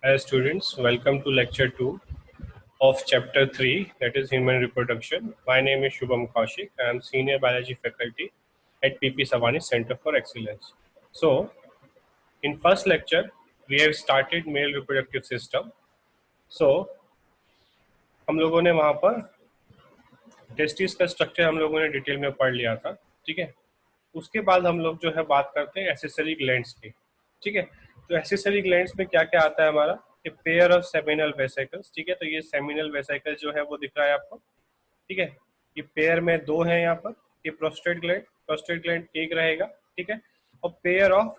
Hi students, welcome to lecture 2 of chapter 3, that is human reproduction. My name is Shubham Kaushik. I am senior biology faculty at PP Savani Center for Excellence. So, in first lecture, we have started male reproductive system. So, हम लोगों ने वहाँ पर testis का structure हम लोगों ने detail में पढ़ लिया था, ठीक है। उसके बाद हम लोग जो है बात करते हैं एक्सेसरी ग्लैंड्स की, ठीक है। तो एक्सेसरी ग्लैंड्स में क्या क्या आता है हमारा, ये पेयर ऑफ सेमिनल वेसिकल्स, ठीक है। तो ये सेमिनल वेसिकल जो है वो दिख रहा है आपको, ठीक है। ये पेयर में दो है यहाँ पर, ये प्रोस्टेट ग्लैंड एक रहेगा, ठीक है। और पेयर ऑफ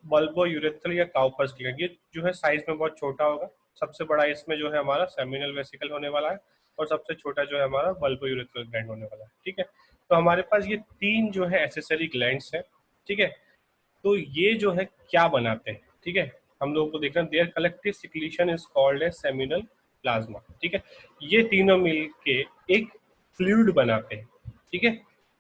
बल्बो यूरेथ्रल या काउपर्स ग्लैंड, ये जो है साइज में बहुत छोटा होगा। सबसे बड़ा इसमें जो है हमारा सेमिनल वेसिकल होने वाला है और सबसे छोटा जो है हमारा बल्बो यूरेथ्रल ग्लैंड होने वाला है, ठीक है। तो हमारे पास ये तीन जो है एसेसरी ग्लैंड्स हैं, ठीक है। तो ये जो है क्या बनाते हैं, ठीक है। हम लोगों को देखना, their collective secretion is called a seminal plasma, ठीक है। ये तीनों मिलके एक फ्लूइड बनाते हैं, ठीक है।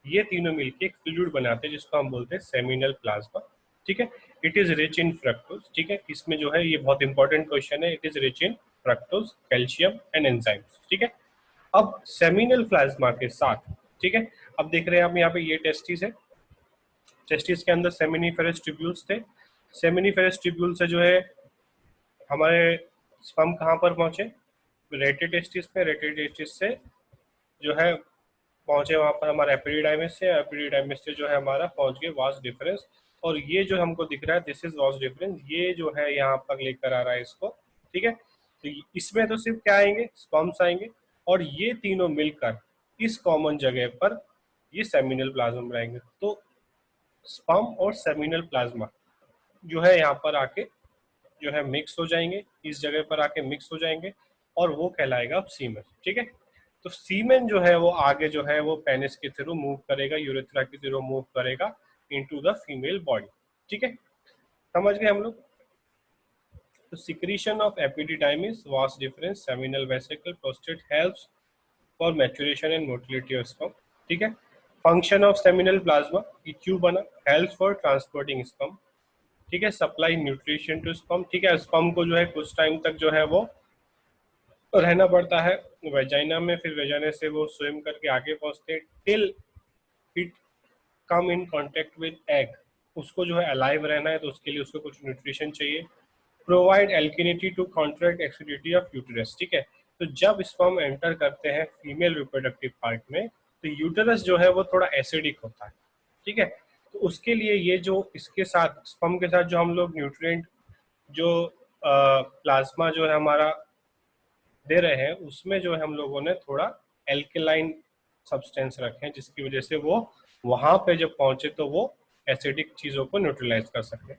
ये तीनों मिलके एक फ्लूइड बनाते हैं जिसको हम बोलते हैं सेमिनल प्लाज्मा, ठीक है। It is rich in fructose, ठीक है। इसमें जो है ये बहुत इंपॉर्टेंट क्वेश्चन है, it is rich in fructose, calcium and enzymes, ठीक है। अब सेमिनल प्लाज्मा के साथ, ठीक है, अब देख रहे हैं आप यहाँ पे ये टेस्टिस है, टेस्टिस के अंदर सेमिनिफेरस ट्यूब्यूल्स थे। सेमिनिफेरस ट्यूब्यूल से जो है हमारे स्पर्म कहाँ पर पहुंचे, रेटे टेस्टिस पे, रेटे टेस्टिस से जो है पहुंचे वहां पर हमारा एपिडिडाइमिस से, एपिडिडाइमिस से जो है हमारा पहुंच गए वास डिफरेंस। और ये जो हमको दिख रहा है दिस इज वास डिफरेंस, ये जो है यहाँ पर लेकर आ रहा है इसको, ठीक है। तो इसमें तो सिर्फ क्या आएंगे, स्पर्म्स आएंगे और ये तीनों मिलकर इस कॉमन जगह पर ये सेमिनल प्लाज्मा बनाएंगे। तो स्पर्म और सेमिनल प्लाज्मा जो है यहाँ पर आके जो है मिक्स हो जाएंगे, इस जगह पर आके मिक्स हो जाएंगे और वो कहलाएगा अब सीमेन, ठीक है। तो सीमेन जो है वो आगे जो है वो पेनिस के थ्रू मूव करेगा, यूरेथ्रा के थ्रू मूव करेगा इनटू द फीमेल बॉडी, ठीक है। समझ गए हम लोग। तो secretion of epididymis, vas difference, seminal vesicle, prostate helps for maturation and motility of sperm, ठीक है। फंक्शन ऑफ सेमिनल प्लाज्मा, ये क्यों बना, हेल्प फॉर ट्रांसपोर्टिंग स्पर्म, ठीक है। सप्लाई न्यूट्रिशन टू स्पर्म, ठीक है। स्पर्म को जो है कुछ टाइम तक जो है वो रहना पड़ता है वेजाइना में, फिर वेजाइना से वो स्विम करके आगे पहुंचते हैं till it come in contact with egg. उसको जो है अलाइव रहना है तो उसके लिए उसको कुछ न्यूट्रिशन चाहिए। Provide alkalinity to contract acidity of uterus, ठीक है। तो जब स्पर्म एंटर करते हैं फीमेल रिप्रोडक्टिव पार्ट में तो यूटेरस जो है वो थोड़ा एसिडिक होता है, ठीक है। तो उसके लिए ये जो इसके साथ स्पर्म के साथ जो हम लोग न्यूट्रिएंट जो प्लाज्मा जो है हमारा दे रहे हैं उसमें जो है हम लोगों ने थोड़ा एल्केलाइन सब्सटेंस रखे हैं जिसकी वजह से वो वहां पे जब पहुंचे तो वो एसिडिक चीजों को न्यूट्रलाइज कर सके।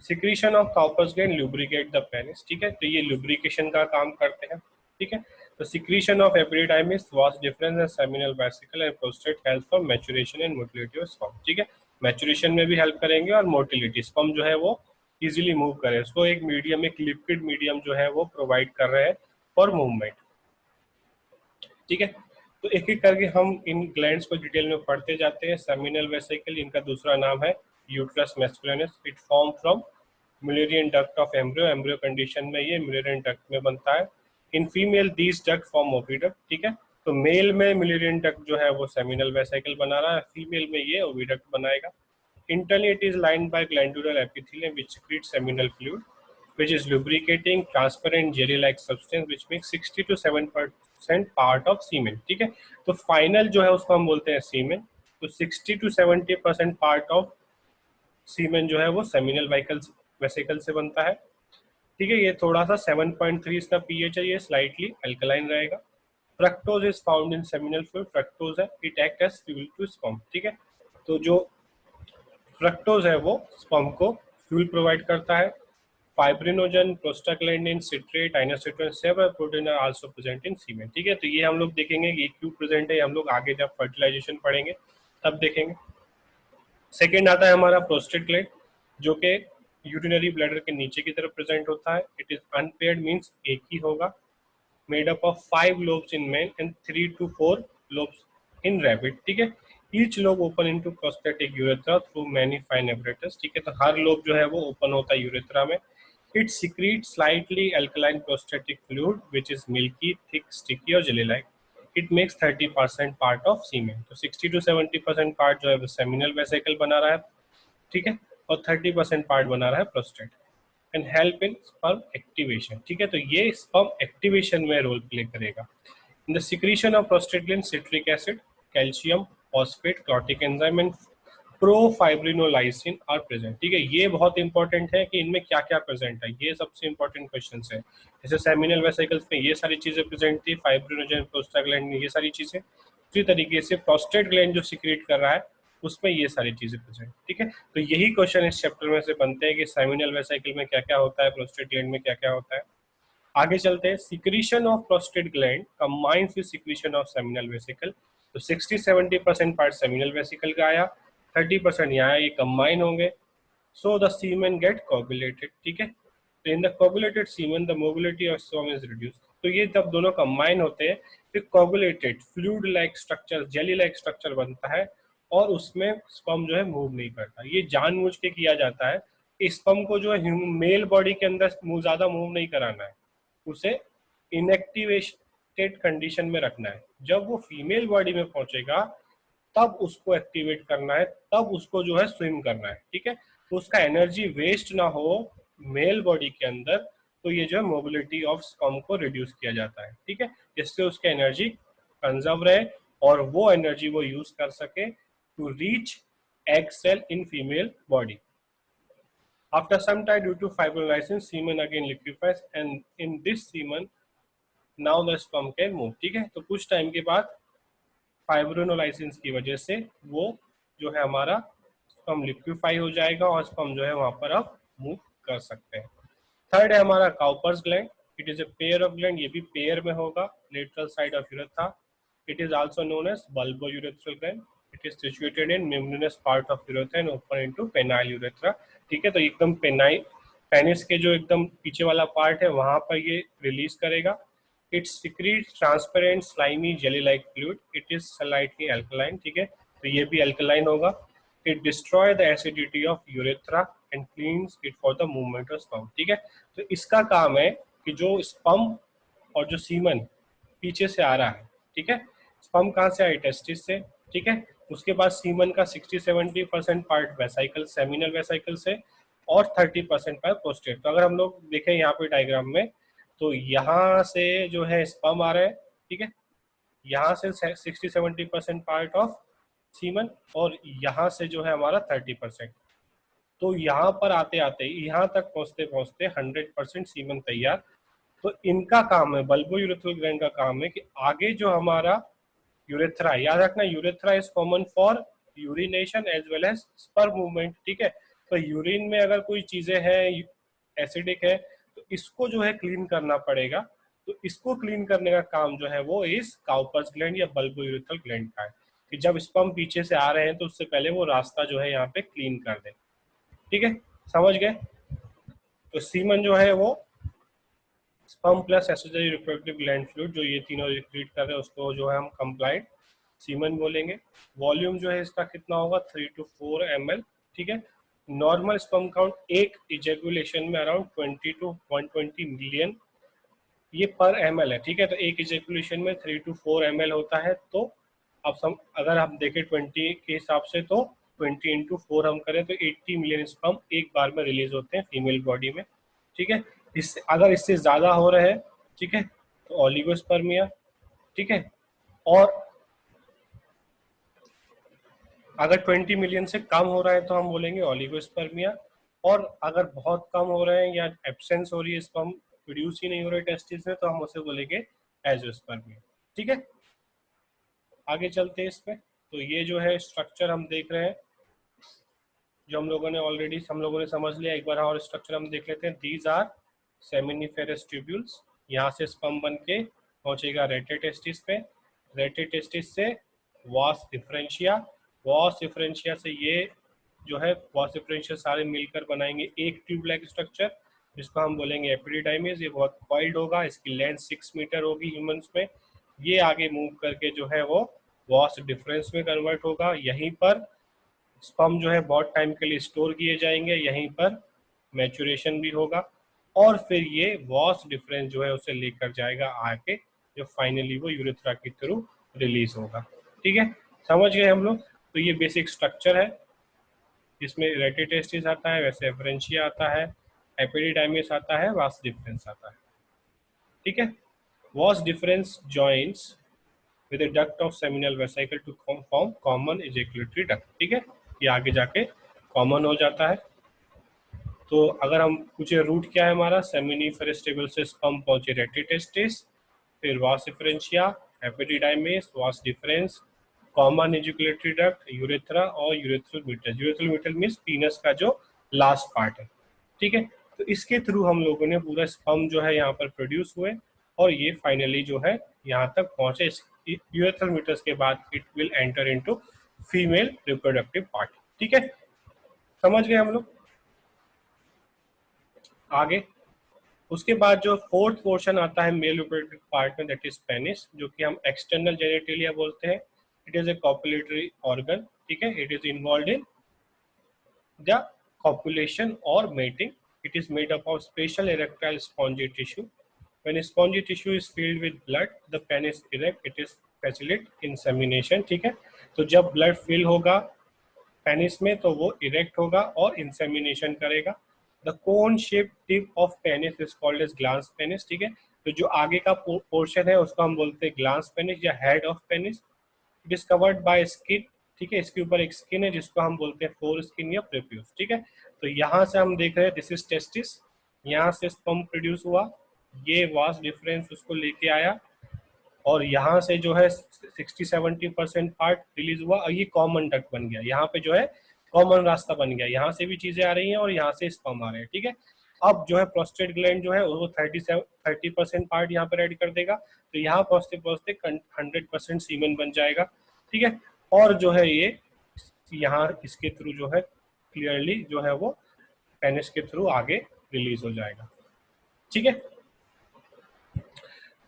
Secretion of Cowper's gland lubricate the penis, ठीक है। तो ये लुब्रिकेशन का काम करते हैं, ठीक है। तो secretion of epididymis, vas difference and seminal vesicle and prostate help for maturation and motility of sperm, ठीक है। मैच्योरेशन में भी हेल्प करेंगे और मोटिलिटी, स्पर्म जो है वो इजीली मूव करे, उसको एक मीडियम, एक लिक्विड मीडियम जो है वो प्रोवाइड कर रहे हैं फॉर मूवमेंट, ठीक है। तो एक एक करके हम इन ग्लैंड्स को डिटेल में पढ़ते जाते हैं। सेमिनल वेसिकल, इनका दूसरा नाम है uterus masculinus, it form from Mullerian duct of embryo, embryo condition में ये मुलेरियन डक्ट में बनता है। In female these duct form oviduct, ठीक है। तो मेल में मुलेरियन डक्ट जो है वो सेमिनल वेसिकल बना रहा है, फीमेल में ये ओविडक्ट बनाएगा। Internally, it is lined by glandular epithelium which secretes seminal fluid, which is lubricating, transparent, jelly-like substance which makes 60 to 7% part of semen, ठीक है। तो फाइनल जो है उसको हम बोलते हैं सीमेन। तो 60 to 70% पार्ट ऑफ सीमेन जो है वो सेमिनल वेसिकल से बनता है, ठीक है। ये थोड़ा सा 7.3 इसका पीएच है, ये स्लाइटली अल्कलाइन रहेगा। Fructose is found in seminal fluid, fructose है, it act as fuel to sperm, ठीक है। तो जो फ्रक्टोज है वो स्पर्म को फ्यूल प्रोवाइड करता है। Fibrinogen, prostaglandin, citrate, inositol, several protein are also present in semen, ठीक है। तो ये हम लोग देखेंगे कि क्यों प्रेजेंट है, हम लोग आगे जब फर्टिलाइजेशन पढ़ेंगे तब देखेंगे। सेकेंड आता है हमारा प्रोस्टेट ग्लैंड जो कि यूरिनरी ब्लैडर के नीचे की तरफ प्रेजेंट होता है। इट इज अनपेयर्ड मीन्स एक ही होगा, made up of 5 lobes in men and 3 to 4 lobes in rabbit, ठीक है। Each lobe open into prostatic urethra through many fine apparatus, ठीक है। तो हर लोब जो है वो ओपन होता है यूरेथ्रा में। It secretes slightly alkaline prostatic fluid, which is milky, thick, sticky और jelly like. It makes 30% part of semen. तो 60 to 70% पार्ट जो है वो सेमिनल वेसिकल बना रहा है, ठीक है, और 30% पार्ट बना रहा है prostate. And help in sperm activation, ठीक है, तो ये स्पर्म एक्टिवेशन में रोल प्ले करेगा. In the secretion of prostate gland citric acid, calcium, phosphate, clotting enzyme and profibrinolysin are present. ठीक है, ये बहुत इंपॉर्टेंट है कि इनमें क्या क्या प्रेजेंट है, ये सबसे इंपॉर्टेंट क्वेश्चन है. जैसे सेमिनल वेसिकल्स में ये सारी चीजें प्रेजेंट थी, फाइब्रिनोजन प्रोस्टाग्लैंड में ये सारी चीजें. उसी तरीके से प्रोस्टेट ग्लैंड जो सिक्रेट कर रहा है उसमें ये सारी चीजें प्रेजेंट. ठीक है, तो यही क्वेश्चन इस चैप्टर में से बनते हैं कि सेमिनल वेसिकल में क्या क्या होता है, प्रोस्टेट ग्लैंड में क्या क्या होता है. आगे चलते हैं. Secretion of prostate gland combines with secretion of seminal vesicle. तो 60-70% पार्ट सेमिनल वेसिकल का आया, 30% यहाँ, ये कंबाइन होंगे. So the semen get coagulated. ठीक है, तो in the coagulated semen the mobility of sperm is reduce. तो ये जब दोनों कंबाइन होते हैं फिर coagulated fluid like structure, jelly like structure बनता है और उसमें स्पर्म जो है मूव नहीं करता. ये जानबूझ के किया जाता है. स्पर्म को जो है मेल बॉडी के अंदर ज्यादा मूव नहीं कराना है, उसे इनएक्टिवेटेड कंडीशन में रखना है. जब वो फीमेल बॉडी में पहुंचेगा तब उसको एक्टिवेट करना है, तब उसको जो है स्विम करना है. ठीक है, तो उसका एनर्जी वेस्ट ना हो मेल बॉडी के अंदर, तो ये जो है मोबिलिटी ऑफ स्पर्म को रिड्यूस किया जाता है. ठीक है, जिससे उसका एनर्जी कंजर्व रहे और वो एनर्जी वो यूज कर सके to reach egg cell in female body. After some time, due to fibrinolysis, semen again liquefies, and in this semen, now the sperm can move. ठीक है, तो कुछ टाइम के बाद फाइब्रोनोलाइसिस की वजह से वो जो है हमारा स्पर्म लिक्विफाई हो जाएगा और स्पर्म जो है वहां पर अब मूव कर सकते हैं. थर्ड है हमारा Cowper's gland. It is a pair of gland, ये भी पेयर में होगा, lateral side of urethra. It is also known as bulbo urethral gland. It is situated in membranous part of urethra and open into penile urethra. ठीक है, तो एकदम penis के जो एकदम पीछे वाला पार्ट है वहां पर ये रिलीज करेगा. It secretes transparent slimy jelly like fluid. It is slightly alkaline. ठीक है, तो ये भी अल्कलाइन होगा. It destroy the acidity of urethra and cleans it for the movement of sperm. ठीक है, तो इसका काम है कि जो स्पर्म और जो सीमन पीछे से आ रहा है, ठीक है, स्पर्म कहाँ से आई, टेस्टिस से. ठीक है, उसके बाद सीमन का 60-70% पार्ट वेसाइकल, सेमिनल वेसाइकल से, और 30% पार्ट प्रोस्टेट. तो अगर हम लोग देखें यहाँ पे डायग्राम में, तो यहाँ से जो है स्पर्म आ रहा है, ठीक है, यहाँ से 60-70% पार्ट ऑफ सीमन, और यहाँ से जो है हमारा 30%. तो यहाँ पर आते आते यहाँ तक पहुँचते पहुँचते 100% सीमन तैयार. तो इनका काम है, बल्बो यूरेथ्रल ग्लैंड का काम है कि आगे जो हमारा यूरेथ्रा, याद रखना urethra is common for urination as well as sperm movement. ठीक है, तो यूरिन में अगर कोई चीजें हैं एसिडिक है तो इसको जो है क्लीन करना पड़ेगा. तो इसको क्लीन करने का काम जो है वो इस काउपर्स ग्लैंड या बल्बो यूरेथ्रल ग्लैंड का है कि जब स्पर्म पीछे से आ रहे हैं तो उससे पहले वो रास्ता जो है यहाँ पे क्लीन कर दे. ठीक है, समझ गए. तो सीमन जो है वो sperm plus accessory reproductive gland fluid, जो ये तीनों रिक्रीट कर रहे हैं उसको जो है हम कंप्लाइंट सीमन बोलेंगे. वॉल्यूम जो है इसका कितना होगा, 3 to 4 ml. ठीक है, नॉर्मल स्पर्म काउंट एक इजेकुलेशन में अराउंड 20 to 120 मिलियन ये पर ml है. ठीक है, तो एक इजेकुलेशन में 3 to 4 ml होता है. तो अब अगर हम देखें 20 के हिसाब से तो 20 into 4 हम करें तो 80 मिलियन स्पर्म एक बार में रिलीज होते हैं फीमेल बॉडी में. ठीक है, इससे अगर इससे ज्यादा हो रहे हैं, ठीक है, तो ओलिगोस्पर्मिया. ठीक है, और अगर 20 मिलियन से कम हो रहा है तो हम बोलेंगे ओलिगोस्पर्मिया. और अगर बहुत कम हो रहे हैं या एब्सेंस हो रही है, स्पर्म प्रोड्यूस ही नहीं हो रहे टेस्टिस में, तो हम उसे बोलेंगे एजोस्पर्मिया. ठीक है, आगे चलते हैं इसमें. तो ये जो है स्ट्रक्चर हम देख रहे हैं जो हम लोगों ने समझ लिया. एक बार और स्ट्रक्चर हम देख लेते हैं. These are seminiferous tubules. यहाँ से स्पर्म बन के पहुंचेगा रेटे टेस्टिस पे. रेटे टेस्टिस से वास डिफरेंशिया. वास डिफरेंशिया से ये जो है वास डिफरेंशिया सारे मिलकर बनाएंगे एक ट्यूब लाइक स्ट्रक्चर जिसको हम बोलेंगे एपिडिडाइमिस. ये बहुत कॉइल्ड होगा, इसकी लेंथ 6 मीटर होगी ह्यूमंस में. ये आगे मूव करके जो है वो वास डिफरेंस में कन्वर्ट होगा. यहीं पर स्पर्म जो है बहुत टाइम के लिए स्टोर किए जाएंगे, यहीं पर मैचुरेशन भी होगा. और फिर ये वॉस डिफरेंस जो है उसे लेकर जाएगा आके, जो फाइनली वो यूरेथ्रा के थ्रू रिलीज होगा। ठीक है, समझ गए हम लोग। तो ये बेसिक स्ट्रक्चर है, जिसमें रेटिटेस्टिस आता है, वैसे एफरेंशिया आता है, एपिडिडाइमिस आता है, वास डिफरेंस आता है। ठीक है, vas deferens joins with a duct of seminal vesicle to form common ejaculatory duct। ठीक है, ये आगे जाके कॉमन हो जाता है। तो अगर हम पूछे रूट क्या है हमारा, सेमिनिफेरस टेबल से स्पर्म पहुंचे रेटिटेस्टिस, फिर vas deferentia, epididymis, vas deferens, common ejaculatory duct, urethra और urethral meatal. Urethral meatal means penis का जो लास्ट पार्ट है। ठीक है, तो इसके थ्रू हम लोगों ने पूरा स्पर्म जो है यहाँ पर प्रोड्यूस हुए, और ये फाइनली जो है यहाँ तक पहुंचे। यूरेथ्रल मीटल्स के बाद it will enter into female reproductive part. ठीक है, समझ गए हम लोग। आगे उसके बाद जो फोर्थ पोर्शन आता है मेल रिप्रोडक्टिव पार्ट में, दैट इज पेनिस, जो कि हम एक्सटर्नल जेनेटिलिया बोलते हैं। It is A copulatory organ. ठीक है, it is involve in the copulation or mating. It is made up of special erectile spongy tissue. When a spongy tissue is filled with blood, the penis erect. It is facilitate insemination। ठीक है, तो जब blood fill होगा penis में तो वो erect होगा और इंसेमिनेशन करेगा। The cone shape tip of penis is called as glans penis. ठीक है, तो जो आगे का पोर्शन है उसको हम बोलते हैं ग्लांस पेनिस या head of penis. It is covered by skin. ठीक है, इसके ऊपर एक स्किन है जिसको हम बोलते हैं फोर स्किन या प्रेप्यूस। ठीक है, तो यहाँ से हम देख रहे हैं दिस इज टेस्टिस, यहाँ से स्पर्म प्रोड्यूस हुआ, ये वास डिफरेंस उसको लेके आया, और यहाँ से जो है 60-70% पार्ट रिलीज हुआ, और ये कॉमन डक्ट बन गया। यहाँ पे जो है कॉमन रास्ता बन गया, यहाँ से भी चीजें आ रही हैं और यहाँ से स्पर्म आ रहे हैं। ठीक है, अब जो है प्रोस्टेट ग्लैंड जो है वो 30% पार्ट यहाँ पे रेडी कर देगा, तो यहाँ पहुंचते पहुंचते 100% सीमेन बन जाएगा। ठीक है, और जो है ये यहाँ इसके थ्रू जो है क्लियरली जो है वो पेनिस के थ्रू आगे रिलीज हो जाएगा। ठीक है,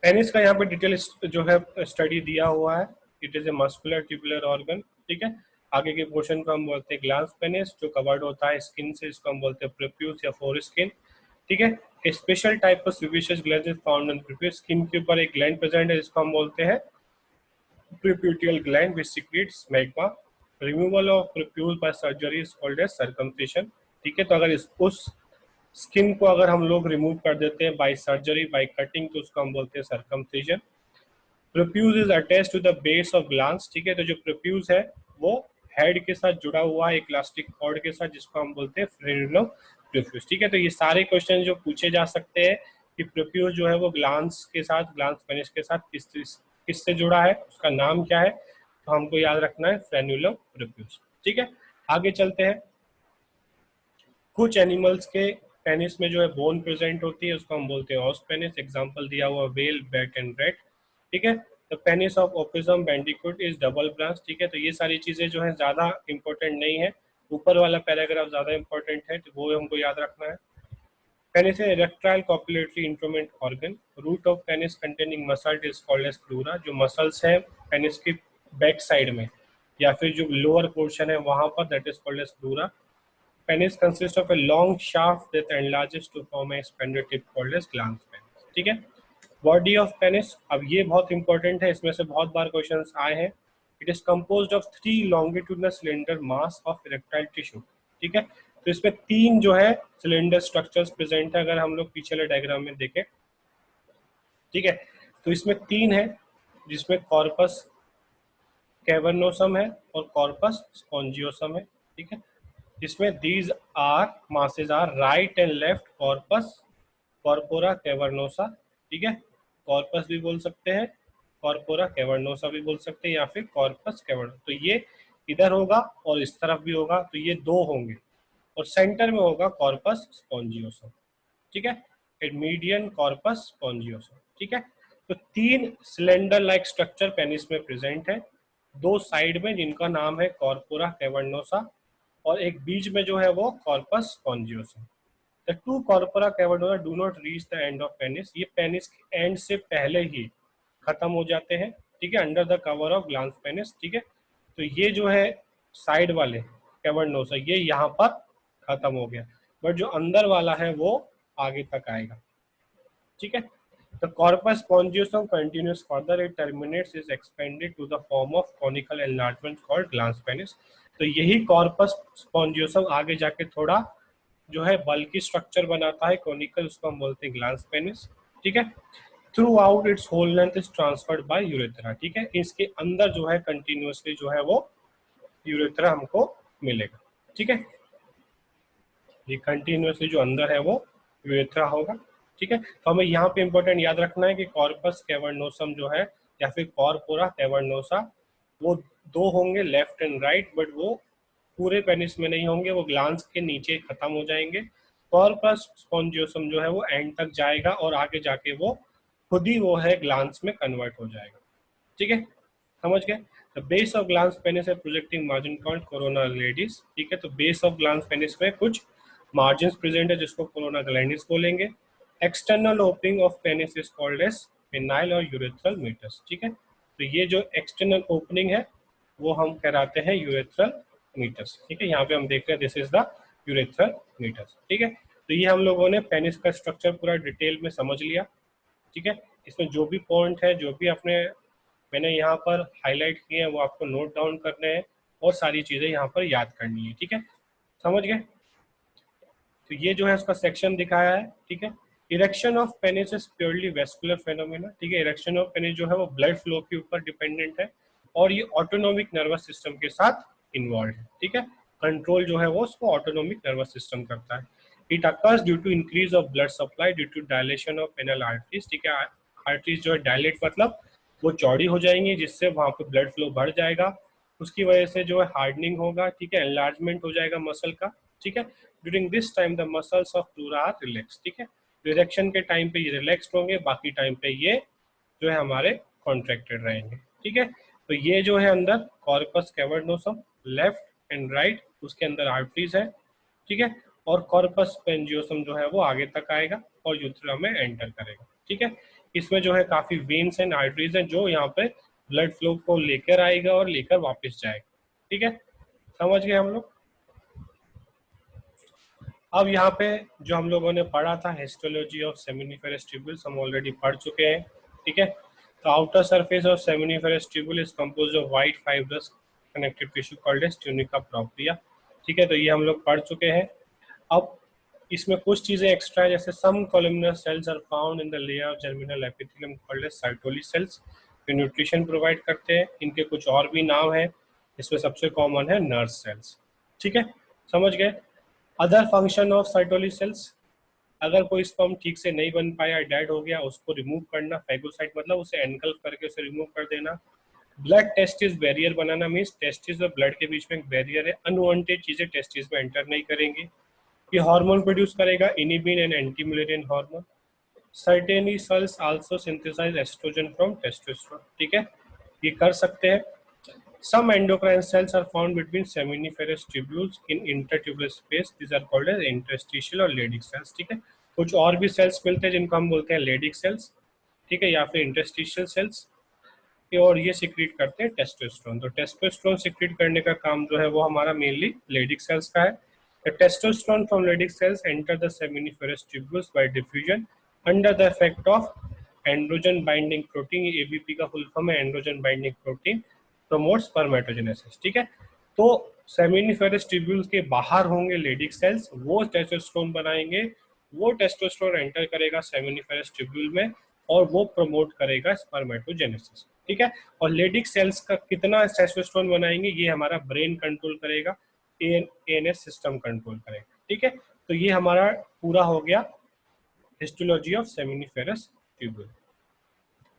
पेनिस का यहाँ पे डिटेल जो है स्टडी दिया हुआ है। It is a muscular tubular organ. ठीक है, आगे के पोर्शन को हम बोलते हैं ग्लांस पेनिस, जो कवर्ड होता है स्किन से, इसको हम बोलते हैं प्रेप्यूस या फोर स्किन। ठीक है, ए स्पेशल टाइप ऑफ सीविशियस gland is found on prepuce. Skin के ऊपर एक ग्लैंड प्रेजेंट है जिसको हम बोलते हैं preputial gland which secretes smegma. Removal of prepuce by surgery is called as circumcision. ठीक है, तो अगर उस स्किन को अगर हम लोग रिमूव कर देते हैं बाय सर्जरी, बाय कटिंग, तो उसको हम बोलते हैं circumcision. Prepuce is attached to the base of glans. ठीक है, तो जो प्रोप्यूज है वो हेड के साथ जुड़ा हुआ है एक इलास्टिक कॉर्ड के साथ, जिसको हम बोलते हैं फ्रेनुलम प्रोप्यूज। ठीक है, तो ये सारे क्वेश्चन जो पूछे जा सकते हैं कि प्रोप्यूज जो है वो ग्लांस के साथ, ग्लांस पेनिस के साथ किससे जुड़ा है, उसका नाम क्या है, तो हमको याद रखना है फ्रेनुलम प्रोप्यूज। ठीक है, आगे चलते हैं। कुछ एनिमल्स के पेनिस में जो है बोन प्रेजेंट होती है, उसको हम बोलते हैं ऑस पेनिस। एग्जांपल दिया हुआ वेल, बैट एंड रैट। ठीक है, the penis of opossum bandicoot is double branch. ठीक है, तो ये सारी चीजें जो है ज्यादा इंपॉर्टेंट नहीं है, ऊपर वाला पैराग्राफ ज्यादा इंपॉर्टेंट है, तो वो हमको याद रखना है। पेनिस है erectile copulatory instrument organ. Root of penis containing muscle is called as pleura. जो मसल्स है पेनिस की बैक साइड में या फिर जो लोअर पोर्शन है वहां पर, that is called as pleura. Penis consists of a long shaft that enlarges to form a expanded tip called as glans penis। ठीक है, बॉडी ऑफ पेनिस, अब ये बहुत इंपॉर्टेंट है, इसमें से बहुत बार क्वेश्चंस आए हैं। It is composed of 3 longitudinal cylinder mass of erectile tissue. ठीक है, तो इसमें 3 जो है सिलेंडर स्ट्रक्चर्स प्रेजेंट है, अगर हम लोग पीछे वाले डायग्राम में देखें। ठीक है, तो इसमें 3 है, जिसमें कॉर्पस कैवर्नोसम है और कॉर्पस स्पॉन्जियोसम है। ठीक है, जिसमें these are masses are right and left corpus, corpora cavernosa. ठीक है, कॉर्पस भी बोल सकते हैं, कॉर्पोरा कैवर्नोसा भी बोल सकते हैं, या फिर कॉर्पस कैवर्नोसा। तो ये इधर होगा और इस तरफ भी होगा, तो ये 2 होंगे, और सेंटर में होगा कॉर्पस स्पॉन्जियोसम। ठीक है, मीडियन कॉर्पस स्पॉन्जियोसम। ठीक है, तो 3 सिलेंडर लाइक स्ट्रक्चर पेनिस में प्रेजेंट है, 2 साइड में जिनका नाम है कॉर्पोरा कैवर्नोसा, और एक बीच में जो है वो corpus spongiosum. The 2 corpora cavernosa do not reach the end of penis. ये पेनिस के एंड से पहले ही खत्म हो जाते हैं। ठीक है, under the cover of glance penis. ठीक है, तो ये जो है साइड वाले कैवर्नोसा ये यहाँ पर खत्म हो गया, बट जो अंदर वाला है वो आगे तक आएगा, ठीक है। The corpus spongiosum continues further, it terminates, is expanded to the form of conical enlargement called glans penis। तो यही कॉर्पस स्पॉन्जियोसम आगे जाके थोड़ा जो है बल्कि स्ट्रक्चर बनाता है कॉनिकल, उसको हम बोलते हैं ग्लांस पेनिस, ठीक है। Throughout its whole length is transferred by urethra, ठीक है। इसके अंदर जो है कंटिन्यूसली जो है वो यूरेथ्रा हमको मिलेगा, ठीक है। ये कंटिन्यूसली जो अंदर है वो यूरेथ्रा होगा, ठीक है। तो हमें यहाँ पे इंपॉर्टेंट याद रखना है कि कॉर्पस कैवर्नोसम जो है या फिर कॉर्पोरा कैवर्नोसा वो दो होंगे, लेफ्ट एंड राइट, बट वो पूरे पेनिस में नहीं होंगे, वो ग्लांस के नीचे खत्म हो जाएंगे। कॉर्पस स्पॉन्जियोसम जो है वो एंड तक जाएगा और आगे जाके वो खुद ही वो है ग्लांस में कन्वर्ट हो जाएगा, ठीक है। समझ गए। The base of glans penis है प्रोजेक्टिंग मार्जिन कॉल्ड कोरोना ग्लैंडिस, ठीक है। तो बेस ऑफ ग्लांस पेनिस में कुछ मार्जिन प्रेजेंट है जिसको कोरोना ग्लैंडिस बोलेंगे। External opening of penis is called as penile और यूरेथ्रल मीटस, ठीक है। तो ये जो एक्सटर्नल ओपनिंग है वो हम कहलाते हैं यूरेथ्रल मीटस, ठीक है। यहाँ पे हम देख रहे हैं this is the urethral meatus, ठीक है। तो ये हम लोगों ने पेनिस का स्ट्रक्चर पूरा डिटेल में समझ लिया, ठीक है। इसमें जो भी पॉइंट है, जो भी मैंने यहाँ पर हाईलाइट किए हैं वो आपको नोट डाउन करने हैं और सारी चीजें यहाँ पर याद करनी है, ठीक है। समझ गए। तो ये जो है उसका सेक्शन दिखाया है, ठीक है। Erection of penis is purely vascular phenomena, ठीक है। इरेक्शन ऑफ पेनिस जो है वो ब्लड फ्लो के ऊपर डिपेंडेंट है और ये ऑटोनोमिक नर्वस सिस्टम के साथ इन्वॉल्व है, ठीक है। कंट्रोल जो है वो उसको ऑटोनोमिक नर्वस सिस्टम करता है। It occurs due to increase of blood supply due to dilation of penile arteries, ठीक है। आर्टरीज जो है डायलेट मतलब वो चौड़ी हो जाएंगी जिससे वहां पे ब्लड फ्लो बढ़ जाएगा, उसकी वजह से जो है हार्डनिंग होगा, ठीक है। एनलार्जमेंट हो जाएगा मसल का, ठीक है। During this time the muscles of pleura are relax, ठीक है। इरेक्शन के टाइम पे ये रिलैक्स्ड होंगे, बाकी टाइम पे ये जो है हमारे कॉन्ट्रैक्टेड रहेंगे, ठीक है। तो ये जो है अंदर corpus cavernosum left and right, उसके अंदर आर्टरीज है, ठीक है। और कॉर्पस स्पेंजियोसम जो है वो आगे तक आएगा और यूथ्रा में एंटर करेगा, ठीक है। इसमें जो है काफी वेन्स एंड आर्टरीज हैं जो यहाँ पे ब्लड फ्लो को लेकर आएगा और लेकर वापस जाएगा, ठीक है। समझ गए हम लोग। अब यहाँ पे जो हम लोगों ने पढ़ा था हिस्टोलॉजी ऑफ सेमिनिफेरस ट्यूबुल्स हम ऑलरेडी पढ़ चुके हैं, ठीक है। तो outer surface of seminiferous tubule is composed of white fibrous connective tissue called as tunica propria, ठीक है। तो ये हम लोग पढ़ चुके हैं। अब इसमें कुछ चीजें एक्स्ट्रा है, जैसे some columnar cells are found in the layer of germinal epithelium called as Sertoli cells, जो न्यूट्रिशन प्रोवाइड करते हैं। इनके कुछ और भी नाम है, इसमें सबसे कॉमन है नर्व सेल्स, ठीक है। समझ गए। अदर फंक्शन ऑफ साइटोली सेल्स, अगर कोई स्पर्म ठीक से नहीं बन पाया, डेड हो गया, उसको रिमूव करना, फैगोसाइट मतलब उसे एनगल्फ करके उसे रिमूव कर देना। ब्लड टेस्टिस बैरियर बनाना, मीन्स टेस्टिस और ब्लड के बीच में एक बैरियर है, अनवांटेड चीजें टेस्टिस में एंटर नहीं करेंगी। ये हार्मोन प्रोड्यूस करेगा, inhibin and anti Mullerian hormone. Sertoli cells also synthesize estrogen from testosterone, ठीक है, ये कर सकते हैं। Some endocrine cells are found between seminiferous tubules in intertubular space. These are called as interstitial और Leydig cells, ठीक है। कुछ और भी सेल्स मिलते हैं जिनको हम बोलते हैं Leydig cells, ठीक है, या फिर interstitial cells, और ये सिक्रीट करते हैं टेस्टोस्टेरोन। तो टेस्टोस्टेरोन सिक्रीट करने का काम जो है वो हमारा मेनली Leydig cells का है। The testosterone from Leydig cells enter the seminiferous tubules by diffusion under the effect of androgen binding protein, ABP का फुल फॉर्म है androgen binding protein, promotes spermatogenesis, ठीक है। तो सेमिनिफेरस ट्यूब्यूल्स के बाहर होंगे लेडिक सेल्स, वो टेस्टोस्टेरोन बनाएंगे, वो टेस्टोस्टेरोन एंटर करेगा सेमिनिफेरस ट्यूब्यूल में और वो प्रमोट करेगा स्पर्मेटोजेनेसिस, ठीक है। और लेडिक सेल्स का कितना टेस्टोस्टेरोन बनाएंगे ये हमारा ब्रेन कंट्रोल करेगा, एएनएस सिस्टम कंट्रोल करेगा, ठीक है। तो ये हमारा पूरा हो गया हिस्टोलॉजी ऑफ सेमिनिफेरस ट्यूब्यूल,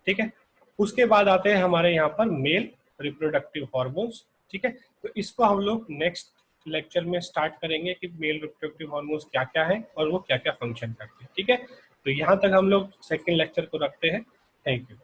ठीक है। उसके बाद आते हैं हमारे यहाँ पर मेल रिप्रोडक्टिव हार्मोन्स, ठीक है। तो इसको हम लोग नेक्स्ट लेक्चर में स्टार्ट करेंगे कि मेल रिप्रोडक्टिव हार्मोन्स क्या क्या है और वो क्या क्या फंक्शन करते हैं, ठीक है। तो यहाँ तक हम लोग सेकेंड लेक्चर को रखते हैं। Thank you.